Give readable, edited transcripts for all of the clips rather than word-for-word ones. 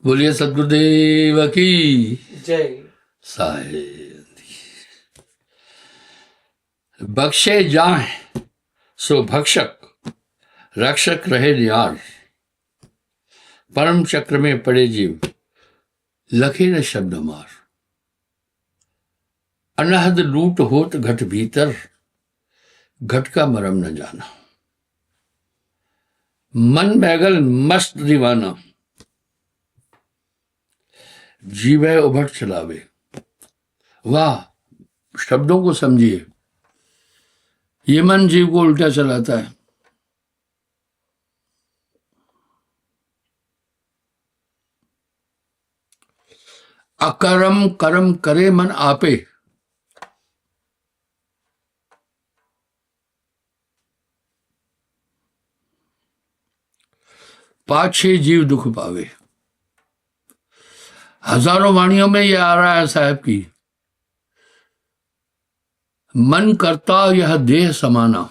बोलिए सदगुरुदेव की जय। साहेब। बख्शे जाए सो भक्षक, रक्षक रहे नियार। परम चक्र में पड़े जीव, लखे न शब्द मार। अनहद लूट होत घट भीतर, घट का मरम न जाना। मन बैगल मस्त दीवाना, जीवे उभट चलावे। वाह, शब्दों को समझिए। ये मन जीव को उल्टा चलाता है। अकर्म कर्म करे मन आपे, पाछे जीव दुख पावे। हजारों वाणियों में यह आ रहा है साहब की, मन करता यह देह समाना।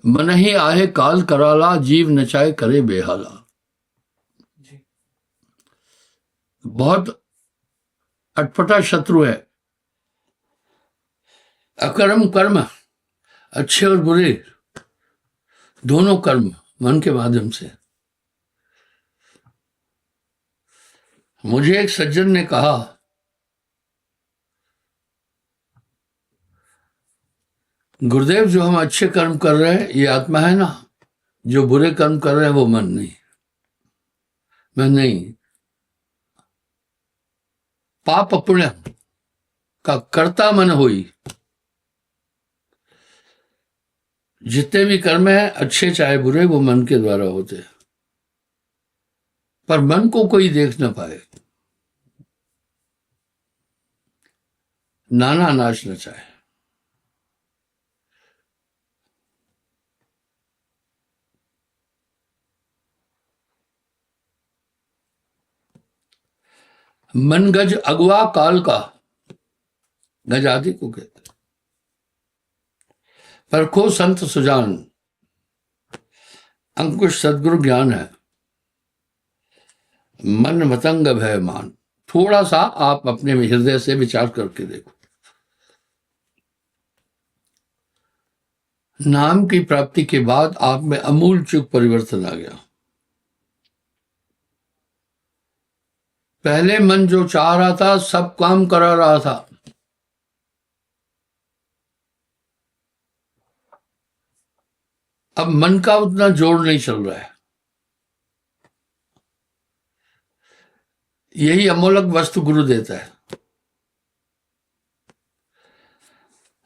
मन ही आहे काल कराला, जीव नचाए करे बेहाला। बहुत अटपटा शत्रु है। अकर्म कर्म, अच्छे और बुरे दोनों कर्म मन के माध्यम से। मुझे एक सज्जन ने कहा, गुरुदेव जो हम अच्छे कर्म कर रहे हैं ये आत्मा है ना, जो बुरे कर्म कर रहे हैं वो मन नहीं। मैं नहीं, पाप पुण्य का कर्ता मन होई। जितने भी कर्म है अच्छे चाहे बुरे, वो मन के द्वारा होते हैं, पर मन को कोई देख ना पाए। नाना नाच नचाए। मन गज अगवा काल का, गज आदि को कहते हैं। परखो संत सुजान, अंकुश सदगुरु ज्ञान है। मन मतंग भय मान। थोड़ा सा आप अपने हृदय से विचार करके देखो। नाम की प्राप्ति के बाद आप में अमूल चूक परिवर्तन आ गया। पहले मन जो चाह रहा था सब काम करा रहा था, अब मन का उतना जोर नहीं चल रहा है। यही अमोलक वस्तु गुरु देता है।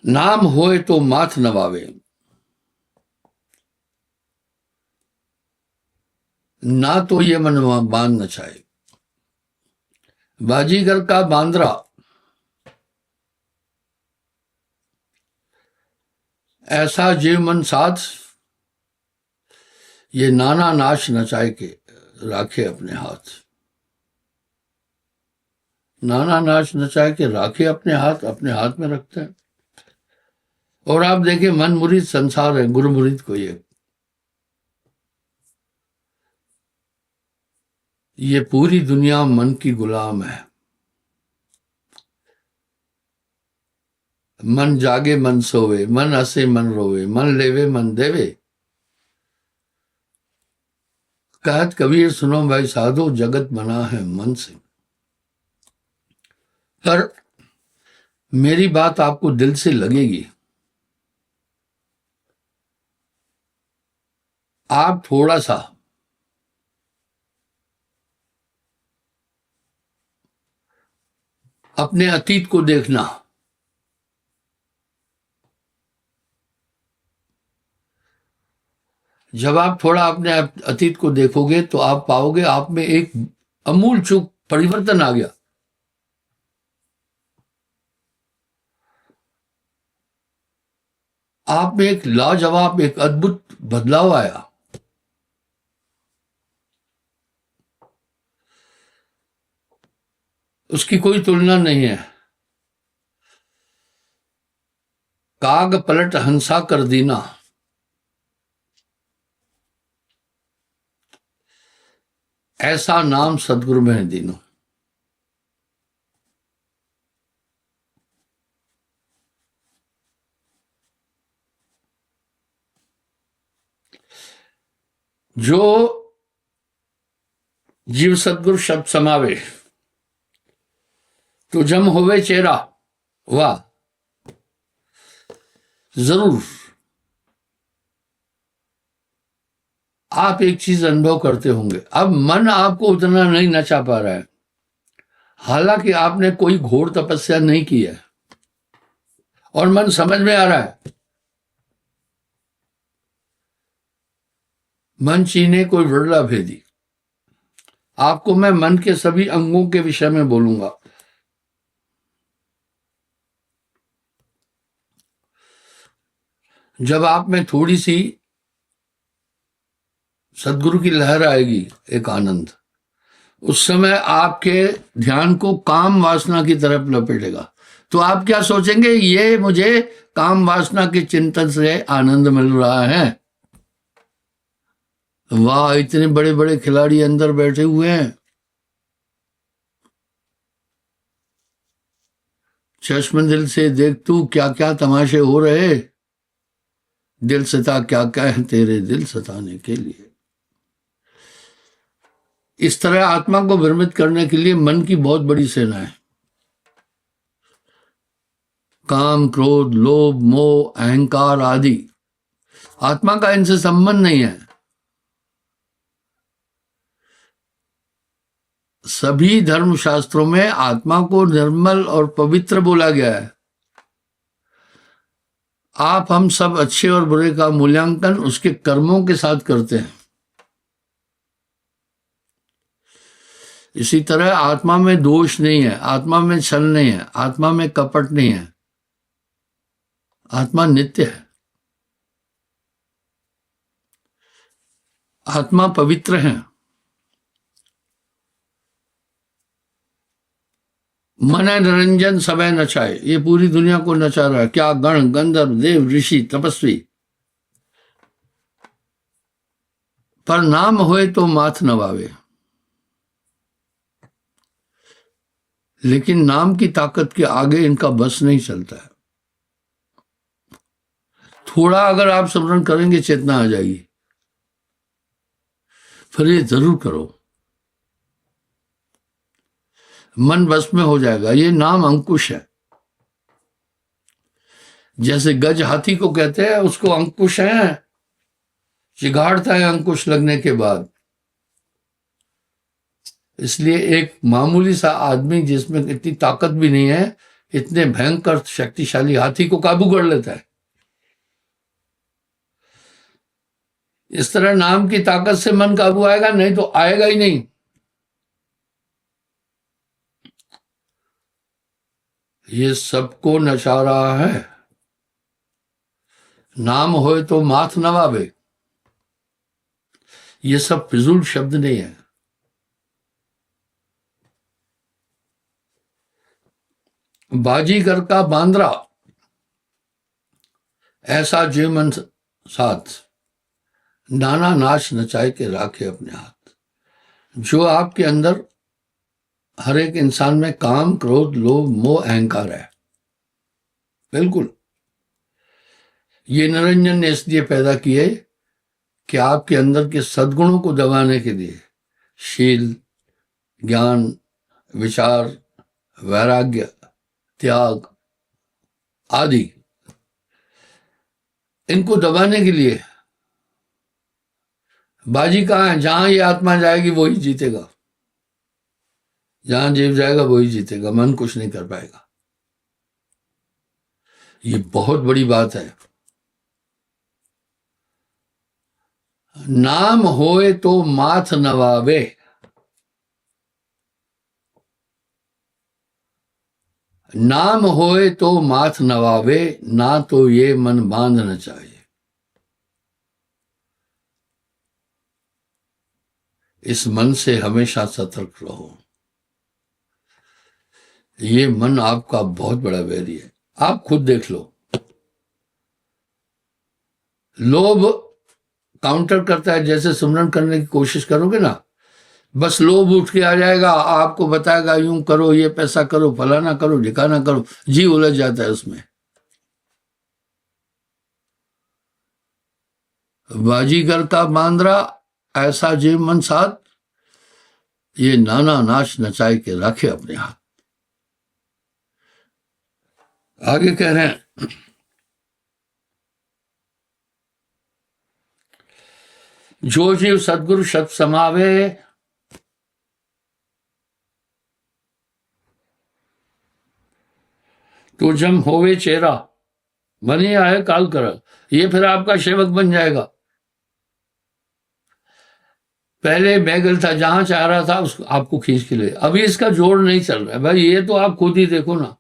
नाम होए तो माथ नवावे, ना तो ये मन बांध नचाए। बाजीगर का बांद्रा, ऐसा जीव मन साथ, ये नाना नाच नचाए के राखे अपने हाथ। नाना नाच नचाए के राखे अपने हाथ में रखते हैं। और आप देखिए, मन मुरीद संसार है, गुरु मुरीद कोई है। ये पूरी दुनिया मन की गुलाम है। मन जागे मन सोवे, मन हंसे मन रोवे, मन लेवे मन देवे। कहत कबीर सुनो भाई साधो, जगत बना है मन से। पर मेरी बात आपको दिल से लगेगी। आप थोड़ा सा अपने अतीत को देखना। जब आप थोड़ा अपने अतीत को देखोगे तो आप पाओगे आप में एक अमूल चूक परिवर्तन आ गया। आप में एक लाजवाब, एक अद्भुत बदलाव आया। उसकी कोई तुलना नहीं है। काग पलट हंसा कर दीना, ऐसा नाम सदगुरु में है दीनों। जो जीव सदगुरु शब्द समावे तो जम होवे चेहरा, वाह जरूर आप एक चीज अनुभव करते होंगे। अब मन आपको उतना नहीं नचा पा रहा है, हालांकि आपने कोई घोर तपस्या नहीं की है और मन समझ में आ रहा है। मन चीने कोई वरला भेदी। आपको मैं मन के सभी अंगों के विषय में बोलूंगा। जब आप में थोड़ी सी सदगुरु की लहर आएगी, एक आनंद, उस समय आपके ध्यान को काम वासना की तरफ लपेटेगा। तो आप क्या सोचेंगे, ये मुझे काम वासना के चिंतन से आनंद मिल रहा है। वाह, इतने बड़े बड़े खिलाड़ी अंदर बैठे हुए हैं, चश्म दिल से देख तू क्या क्या तमाशे हो रहे, दिल सता क्या क्या है तेरे दिल सताने के लिए। इस तरह आत्मा को भ्रमित करने के लिए मन की बहुत बड़ी सेना है। काम, क्रोध, लोभ, मोह, अहंकार आदि, आत्मा का इनसे संबंध नहीं है। सभी धर्मशास्त्रों में आत्मा को निर्मल और पवित्र बोला गया है। आप हम सब अच्छे और बुरे का मूल्यांकन उसके कर्मों के साथ करते हैं। इसी तरह आत्मा में दोष नहीं है, आत्मा में छल नहीं है, आत्मा में कपट नहीं है। आत्मा नित्य है, आत्मा पवित्र है। मन निरंजन सबे नचाए, ये पूरी दुनिया को नचा रहा है। क्या गण, गंधर्व, देव, ऋषि, तपस्वी, पर नाम होए तो माथ नवावे। लेकिन नाम की ताकत के आगे इनका बस नहीं चलता है। थोड़ा अगर आप स्मरण करेंगे, चेतना आ जाएगी। फिर ये जरूर करो, मन बस में हो जाएगा। ये नाम अंकुश है। जैसे गज हाथी को कहते हैं, उसको अंकुश है, चिगाड़ता है अंकुश लगने के बाद। इसलिए एक मामूली सा आदमी जिसमें इतनी ताकत भी नहीं है, इतने भयंकर शक्तिशाली हाथी को काबू कर लेता है। इस तरह नाम की ताकत से मन काबू आएगा, नहीं तो आएगा ही नहीं। ये सबको नचा रहा है। नाम होए तो माथ नवावे, ये सब फिजूल शब्द नहीं है। बाजीगर का बांद्रा, ऐसा जे मन साथ, नाना नाच नचाए के राखे अपने हाथ। जो आपके अंदर हर एक इंसान में काम, क्रोध, लोभ, मोह, अहंकार है, बिल्कुल, ये निरंजन ने इसलिए पैदा किए कि आपके अंदर के सद्गुणों को दबाने के लिए शील, ज्ञान, विचार, वैराग्य, त्याग आदि, इनको दबाने के लिए बाजी कहाँ है? जहां ये आत्मा जाएगी वही जीतेगा, जहां जीव जाएगा वही जीतेगा, मन कुछ नहीं कर पाएगा। ये बहुत बड़ी बात है। नाम होए तो माथ नवावे, नाम होए तो माथ नवावे, ना तो ये मन बांध न चाहिए। इस मन से हमेशा सतर्क रहो। ये मन आपका बहुत बड़ा वैरी है। आप खुद देख लो, लोभ काउंटर करता है। जैसे सुमरन करने की कोशिश करोगे ना, बस लोभ उठ के आ जाएगा, आपको बताएगा यूं करो, ये पैसा करो, फलाना करो, ढिकाना करो, जी उलझ जाता है उसमें। बाजीगर का बांद्रा ऐसा जीव मन साथ, ये नाना नाच नचाए के रखे अपने हाथ। आगे कह रहे हैं, जो जीव सदगुरु शत समावे, तो जम होवे चेहरा, बनी आए काल कर, ये फिर आपका सेवक बन जाएगा। पहले बैगल था, जहां चाह रहा था उसको आपको खींच के ले, अभी इसका जोड़ नहीं चल रहा है भाई, ये तो आप खुद ही देखो ना।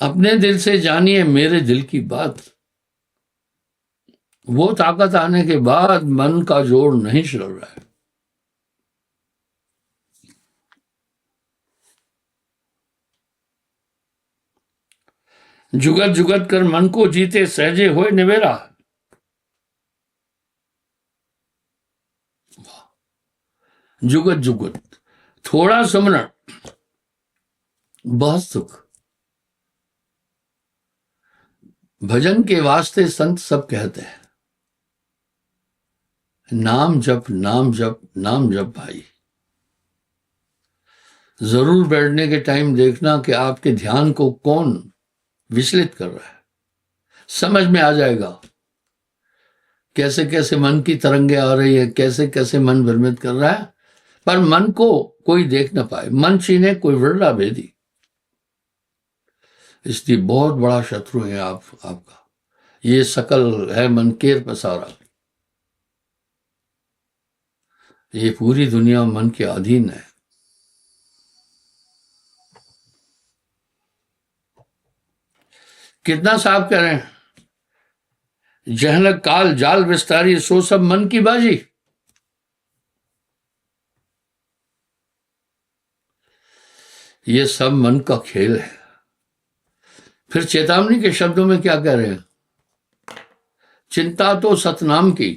अपने दिल से जानिए मेरे दिल की बात, वो ताकत आने के बाद मन का जोड़ नहीं चल रहा है। जुगत जुगत कर मन को जीते, सहजे होए निवेरा। जुगत जुगत, थोड़ा सुमरण बहुत सुख, भजन के वास्ते संत सब कहते हैं, नाम जप नाम जप नाम जप भाई। जरूर बैठने के टाइम देखना कि आपके ध्यान को कौन विचलित कर रहा है, समझ में आ जाएगा कैसे कैसे मन की तरंगे आ रही है, कैसे कैसे मन भ्रमित कर रहा है, पर मन को कोई देख ना पाए, मन छीने कोई विरला भेदी। इसलिए बहुत बड़ा शत्रु है आपका, ये सकल है मन केर पसारा, ये पूरी दुनिया मन के अधीन है। कितना साफ कह रहे हैं, जहलक काल जाल विस्तारी, सो सब मन की बाजी। ये सब मन का खेल है। फिर चेतावनी के शब्दों में क्या कह रहे हैं, चिंता तो सतनाम की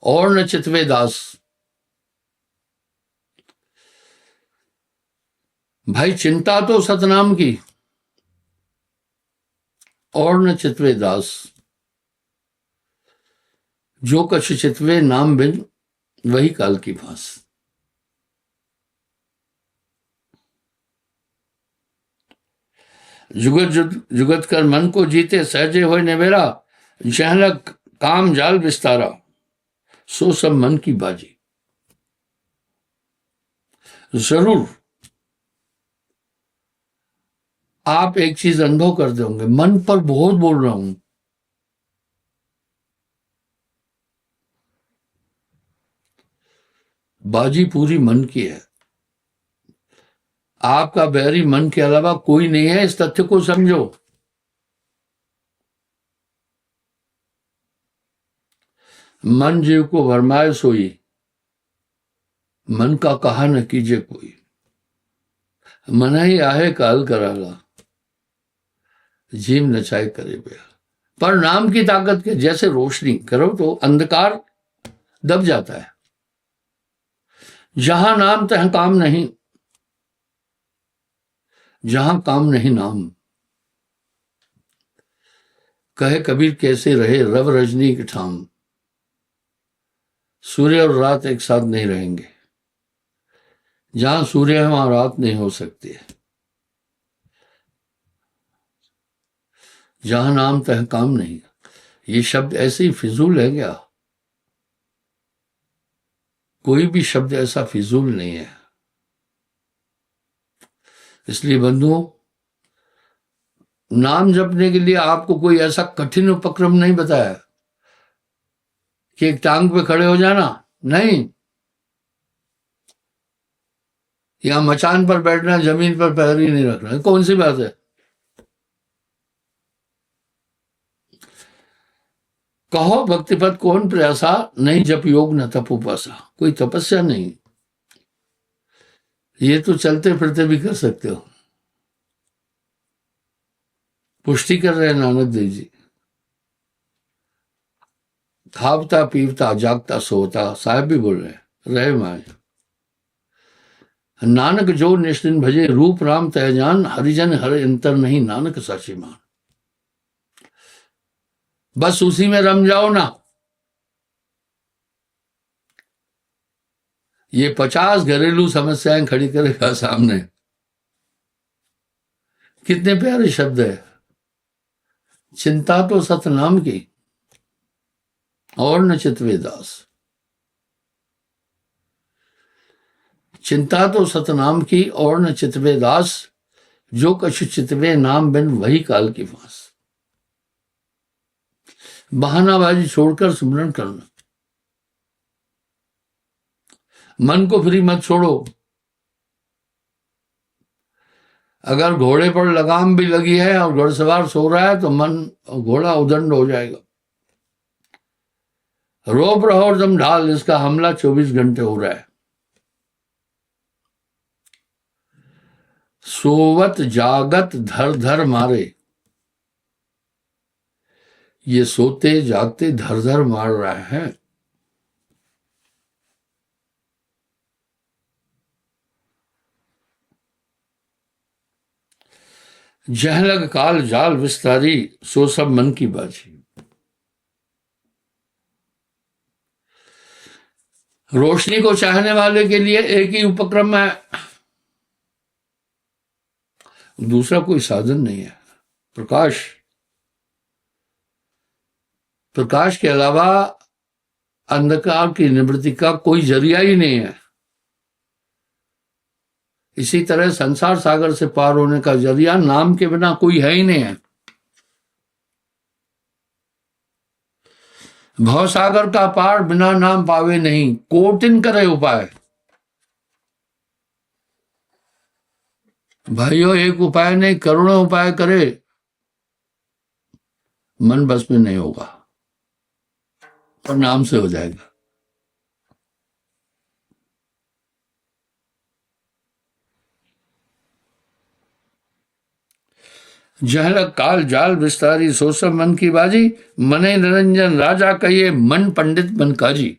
और न चितवे दास। भाई चिंता तो सतनाम की और न चितवे दास, जो कछ चितवे नाम बिन वही काल की फांस। जुगत जुगत कर मन को जीते, सहजे होए निवेरा, जहलक काम जाल विस्तारा, सो सब मन की बाजी। जरूर आप एक चीज अनुभव करते होंगे, मन पर बहुत बोल रहा हूं, बाजी पूरी मन की है। आपका बैरी मन के अलावा कोई नहीं है, इस तथ्य को समझो। मन जीव को भरमाए सोई, मन का कहा न कीजिए कोई, मन ही आहे काल कराला, जीव नचाए करे बेला। पर नाम की ताकत के जैसे रोशनी करो तो अंधकार दब जाता है। जहां नाम तह काम नहीं, जहां काम नहीं नाम। कहे कबीर कैसे रहे रव रजनी के ठाम, सूर्य और रात एक साथ नहीं रहेंगे, जहां सूर्य है वहां रात नहीं हो सकती है। जहां नाम तह काम नहीं, ये शब्द ऐसे ही फिजूल है क्या? कोई भी शब्द ऐसा फिजूल नहीं है। इसलिए बंधुओं, नाम जपने के लिए आपको कोई ऐसा कठिन उपक्रम नहीं बताया कि एक टांग पे खड़े हो जाना, नहीं। या मचान पर बैठना, जमीन पर पैर ही नहीं रखना, कौन सी बात है? कहो भक्तिपद कौन प्रयासा, नहीं जप योग न तप उपासा। कोई तपस्या नहीं, ये तो चलते फिरते भी कर सकते हो। पुष्टि कर रहे हैं नानक देव जी। खावता पीवता जागता सोता, साहब भी बोल रहे हैं, रहे माए नानक जो निष्ठिन भजे, रूप राम तहजान, हरिजन हर अंतर नहीं, नानक साची मान। बस उसी में रम जाओ ना। ये 50 घरेलू समस्याएं खड़ी करेगा सामने। कितने प्यारे शब्द है, चिंता तो सतनाम की और न चितवे दास। चिंता तो सतनाम की और न चितवे दास, जो कछु चितवे नाम बिन वही काल की फांस। बहानाबाजी छोड़कर स्मरण करना, मन को फ्री मत छोड़ो। अगर घोड़े पर लगाम भी लगी है और घुड़सवार सो रहा है तो मन घोड़ा उदंड हो जाएगा। रोब रहो और दम ढाल, इसका हमला 24 घंटे हो रहा है। सोवत जागत धर धर मारे, ये सोते जागते धर धर मार रहा है। जहलग काल जाल विस्तारी, सो सब मन की बाजी। रोशनी को चाहने वाले के लिए एक ही उपक्रम है, दूसरा कोई साधन नहीं है। प्रकाश, प्रकाश के अलावा अंधकार की निवृत्ति का कोई जरिया ही नहीं है। इसी तरह संसार सागर से पार होने का जरिया नाम के बिना कोई है ही नहीं है। भवसागर का पार बिना नाम पावे नहीं, कोटिन करे उपाय। भाइयों, एक उपाय नहीं, करोड़ों उपाय करे, मन बस में नहीं होगा और नाम से हो जाएगा। जहलक काल जाल विस्तारी, सो सब मन की बाजी। मने निरंजन राजा कहिए, मन पंडित मन काजी।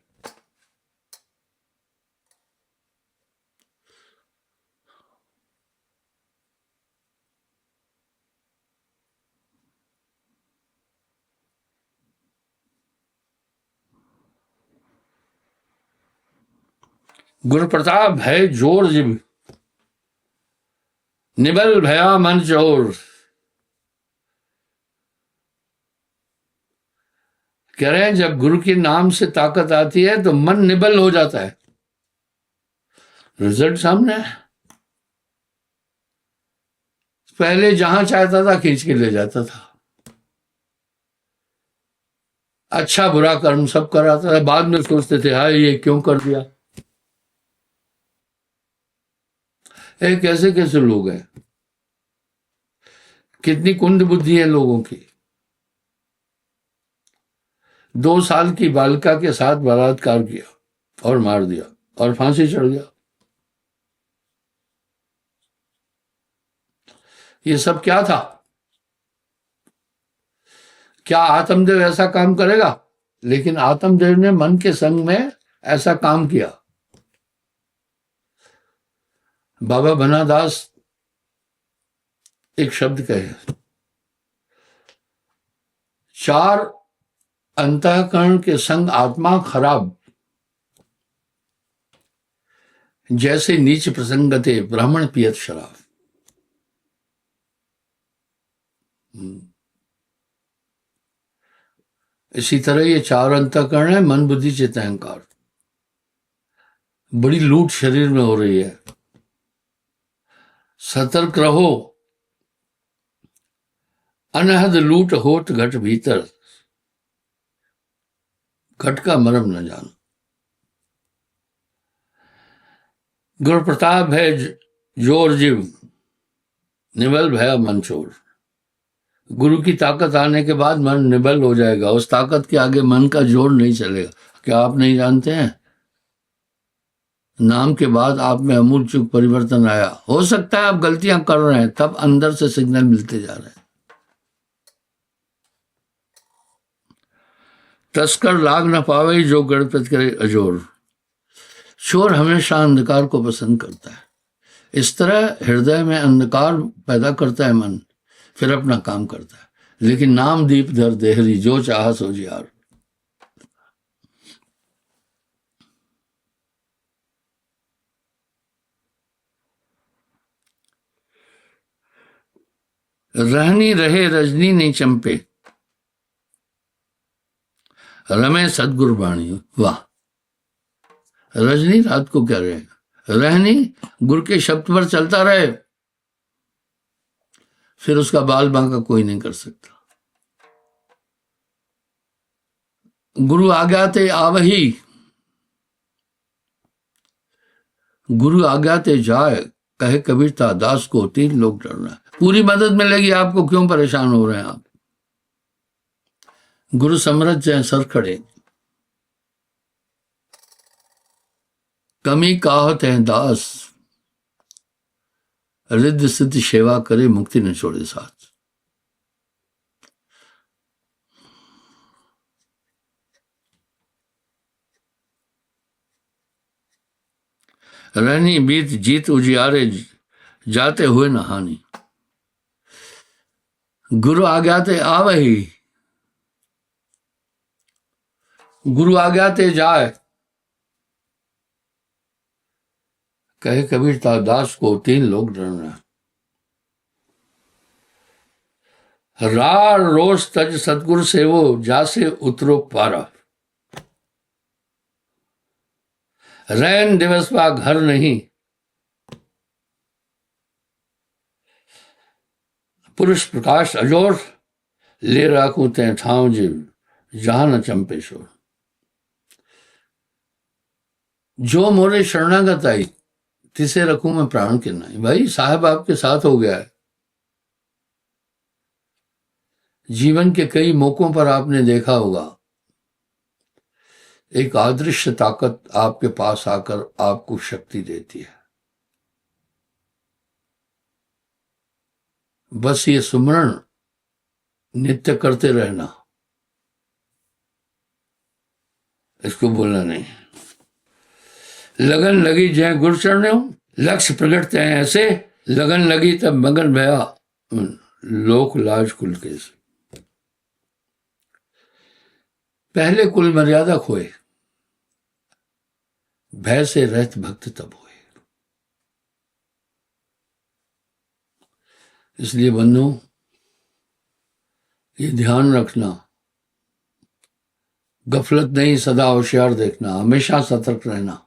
गुरु प्रताप है जोर जिब, निबल भया मन चोर। कह रहे हैं जब गुरु के नाम से ताकत आती है तो मन निबल हो जाता है। रिजल्ट सामने है। पहले जहां चाहता था खींच के ले जाता था, अच्छा बुरा कर्म सब कराता था, बाद में सोचते थे हाय ये क्यों कर दिया। कैसे कैसे लोग हैं, कितनी कुंद बुद्धि है लोगों की। 2 साल की बालिका के साथ बलात्कार किया और मार दिया और फांसी चढ़ गया। ये सब क्या था? क्या आत्मदेव ऐसा काम करेगा? लेकिन आत्मदेव ने मन के संग में ऐसा काम किया। बाबा बनादास एक शब्द कहे, 4 अंतःकरण के संग आत्मा खराब, जैसे नीच प्रसंगते ब्राह्मण पियत शराब। इसी तरह ये 4 अंतःकरण है, मन बुद्धि चित्त अहंकार। बड़ी लूट शरीर में हो रही है, सतर्क रहो, अनहद लूट होत घट भीतर, घट का मरम न जानो। गुरु प्रताप है जोर जिव, निबल भया मन चोर। गुरु की ताकत आने के बाद मन निबल हो जाएगा, उस ताकत के आगे मन का जोर नहीं चलेगा। क्या आप नहीं जानते हैं? नाम के बाद आप में अमूल चूक परिवर्तन आया। हो सकता है आप गलतियां कर रहे हैं, तब अंदर से सिग्नल मिलते जा रहे हैं। तस्कर लाग न पावे जो गणपत करे अजोर। चोर हमेशा अंधकार को पसंद करता है। इस तरह हृदय में अंधकार पैदा करता है मन, फिर अपना काम करता है। लेकिन नाम दीप धर देहरी, जो चाह सो जियार। रहनी रहे रजनी नहीं चंपे, रमे सदगुरु बाणी। वाह, रजनी रात को क्या रहेगा, रहनी गुरु के शब्द पर चलता रहे, फिर उसका बाल बांका कोई नहीं कर सकता। गुरु आज्ञा ते आवही, गुरु आज्ञा ते जाए, कहे कबीरता दास को तीन लोग डरना है। पूरी मदद मिलेगी आपको, क्यों परेशान हो रहे हैं आप। गुरु समरथ जय सर खड़े, कमी काहत है दास, रिद्ध सिद्ध सेवा करे, मुक्ति न छोड़े साथ। रहनी बीत जीत उजियारे, जाते हुए नहानी। गुरु आज्ञाते आवही, गुरु आज्ञाते जाए, कहे कबीर दास को तीन लोग डरना। रार रोज तज सतगुरु सेवो, जासे उतरो पारा। रैन दिवस बा घर नहीं, पुरुष प्रकाश अजोर, ले राखू ते ठाव जीव, जहां न चंपेश्वर। जो मोरे शरणागत आई, तिसे रखूं मैं प्राण के नाई। भाई साहब आपके साथ हो गया है। जीवन के कई मौकों पर आपने देखा होगा, एक अदृश्य ताकत आपके पास आकर आपको शक्ति देती है। बस ये सुमरण नित्य करते रहना, इसको बोलना नहीं। लगन लगी जय गुरु चरण, लक्ष्य प्रकटते हैं ऐसे, लगन लगी तब मगन भया, लोक लाज कुल के। पहले कुल मर्यादा खोए, भय से रहत भक्त तब हुए। इसलिए बंधु, ये ध्यान रखना, गफलत नहीं, सदा होशियार देखना, हमेशा सतर्क रहना।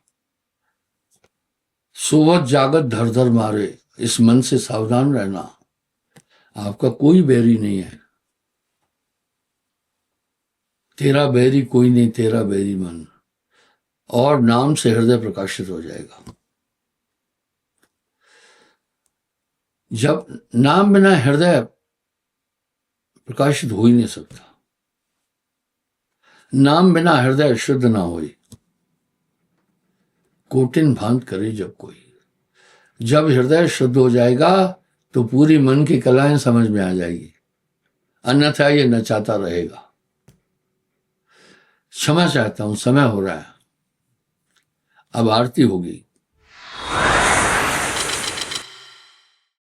सोवत जागत धर धर मारे, इस मन से सावधान रहना। आपका कोई बैरी नहीं है, तेरा बैरी कोई नहीं, तेरा बैरी मन। और नाम से हृदय प्रकाशित हो जाएगा। जब नाम बिना हृदय प्रकाशित हो ही नहीं सकता। नाम बिना हृदय शुद्ध ना होई, कोटिन भांत करे जब कोई। जब हृदय शुद्ध हो जाएगा तो पूरी मन की कलाएं समझ में आ जाएगी, अन्यथा ये नचाता रहेगा। क्षमा चाहता हूं, समय हो रहा है, अब आरती होगी।